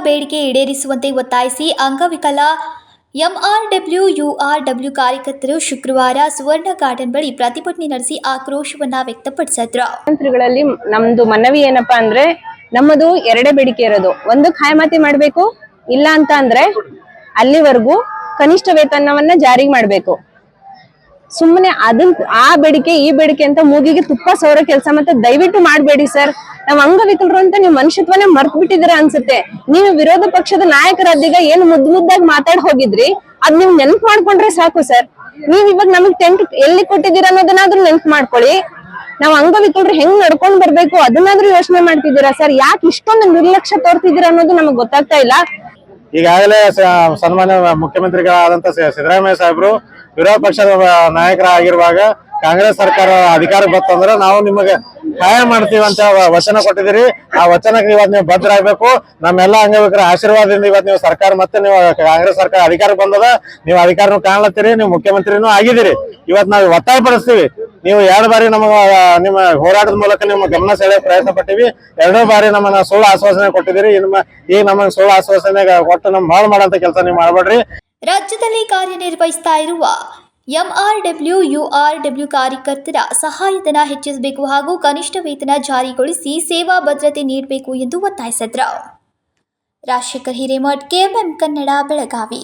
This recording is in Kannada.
ಬೇಡಿಕೆ ಈಡೇರಿಸುವಂತೆ ಒತ್ತಾಯಿಸಿ ಅಂಗವಿಕಲ ಎಂಆರ್ಡಬ್ಲ್ಯೂ ಯುಆರ್ಡಬ್ಲ್ಯೂ ಕಾರ್ಯಕರ್ತರು ಶುಕ್ರವಾರ ಸುವರ್ಣ ಗಾರ್ಡನ್ ಬಳಿ ಪ್ರತಿಭಟನೆ ನಡೆಸಿ ಆಕ್ರೋಶವನ್ನ ವ್ಯಕ್ತಪಡಿಸಿದ್ರು. ಮುಖ್ಯಮಂತ್ರಿಗಳಲ್ಲಿ ನಮ್ದು ಮನವಿ ಏನಪ್ಪಾ ಅಂದ್ರೆ ನಮ್ಮದು ಎರಡೇ ಬೇಡಿಕೆ ಇರೋದು. ಒಂದು ಖಾಯಮಾತಿ ಮಾಡಬೇಕು, ಇಲ್ಲ ಅಂತ ಅಂದ್ರೆ ಅಲ್ಲಿವರೆಗೂ ಕನಿಷ್ಠ ವೇತನವನ್ನ ಜಾರಿಗೆ ಮಾಡಬೇಕು. ಸುಮ್ಮನೆ ಆ ಬೇಡಿಕೆ ಈ ಬೇಡಿಕೆ ಅಂತ ಮೂಗಿಗೆ ತುಪ್ಪ ಸವರ ಕೆಲಸ ಮತ್ತೆ ದಯವಿಟ್ಟು ಮಾಡಬೇಡಿ ಸರ್. ನಾವ್ ಅಂಗವಿಕಲರು ಅಂತ ನೀವು ಮನುಷ್ಯತ್ವನೇ ಮರ್ತು ಬಿಟ್ಟಿದ್ದೀರಾ ಅನ್ಸುತ್ತೆ. ನೀವು ವಿರೋಧ ಪಕ್ಷದ ನಾಯಕರಾದೀಗ ಏನು ಮುದ್ದಾಗಿ ಮಾತಾಡ್ ಹೋಗಿದ್ರಿ, ಅದ್ ನೀವು ನೆನಪು ಮಾಡ್ಕೊಂಡ್ರೆ ಸಾಕು ಸರ್. ನೀವ್ ಇವಾಗ ನಮಗ್ ಟೆಂಟ್ ಎಲ್ಲಿ ಕೊಟ್ಟಿದ್ದೀರಾ ಅನ್ನೋದನ್ನಾದ್ರೂ ನೆನಪು ಮಾಡ್ಕೊಳ್ಳಿ. ನಾವ್ ಅಂಗವಿಕಲರು ಹೆಂಗ್ ನಡ್ಕೊಂಡ್ ಬರ್ಬೇಕು ಅದನ್ನಾದ್ರೂ ಯೋಚನೆ ಮಾಡ್ತಿದ್ದೀರಾ ಸರ್. ಯಾಕೆ ಇಷ್ಟೊಂದು ನಿರ್ಲಕ್ಷ್ಯ ತೋರ್ತಿದ್ದೀರಾ ಅನ್ನೋದು ನಮಗ್ ಗೊತ್ತಾಗ್ತಾ ಇಲ್ಲ. ಈಗಾಗಲೇ ಸನ್ಮಾನ್ಯ ಮುಖ್ಯಮಂತ್ರಿಗಳಾದಂತ ಸಿದ್ದರಾಮಯ್ಯ ಸಾಹೇಬರು ವಿರೋಧ ಪಕ್ಷದ ನಾಯಕರಾಗಿರುವಾಗ ಕಾಂಗ್ರೆಸ್ ಸರ್ಕಾರ ಅಧಿಕಾರಕ್ಕೆ ಬಂತಂದ್ರೆ ನಾವು ನಿಮಗೆ ಸಹಾಯ ಮಾಡ್ತೀವಿ ಅಂತ ವಚನ ಕೊಟ್ಟಿದ್ದೀರಿ. ಆ ವಚನಕ್ಕೆ ಇವತ್ತು ನೀವು ಬದ್ಧರಾಗಬೇಕು. ನಮ್ಮೆಲ್ಲ ಅಂಗವಿಕಲರ ಆಶೀರ್ವಾದದಿಂದ ಇವತ್ತು ನೀವು ಸರ್ಕಾರ ಮತ್ತೆ ನೀವು ಕಾಂಗ್ರೆಸ್ ಸರ್ಕಾರ ಅಧಿಕಾರಕ್ಕೆ ಬಂದದ. ನೀವು ಅಧಿಕಾರನೂ ಕಾಣ್ಲತ್ತೀರಿ, ನೀವು ಮುಖ್ಯಮಂತ್ರಿನೂ ಆಗಿದ್ದೀರಿ. ಇವತ್ತು ನಾವು ಒತ್ತಾಯ ಪಡಿಸ್ತೀವಿ. ನೀವು 2 ಬಾರಿ ನಿಮ್ಮ ಹೋರಾಟದ ಮೂಲಕ ನಿಮ್ಮ ಗಮನ ಸೆಳೆಯ ಪ್ರಯತ್ನ ಪಟ್ಟಿವಿ. 2 ಬಾರಿ ನಮ್ಮನ್ನ ಸುಳ್ಳು ಆಶ್ವಾಸನೆ ಕೊಟ್ಟಿದ್ದೀರಿ. ಈಗ ನಮ್ಮನ್ನ ಸುಳ್ಳು ಆಶ್ವಾಸನೆ ಕೊಟ್ಟು ನಮ್ ಹಾಳು ಮಾಡಂತ ಕೆಲಸ ನೀವು ಮಾಡಬೇಡ್ರಿ. ರಾಜ್ಯದಲ್ಲಿ ಕಾರ್ಯನಿರ್ವಹಿಸ್ತಾ ಇರುವ ಎಂಆರ್ಡಬ್ಲ್ಯೂ ಯುಆರ್ಡಬ್ಲ್ಯೂ ಕಾರ್ಯಕರ್ತರ ಸಹಾಯಧನ ಹೆಚ್ಚಿಸಬೇಕು ಹಾಗೂ ಕನಿಷ್ಠ ವೇತನ ಜಾರಿಗೊಳಿಸಿ ಸೇವಾ ಭದ್ರತೆ ನೀಡಬೇಕು ಎಂದು ಒತ್ತಾಯಿಸಿದ್ರು. ರಾಜಶೇಖರ್ ಹಿರೇಮಠ್, ಕೆಎಂಎಂ ಕನ್ನಡ, ಬೆಳಗಾವಿ.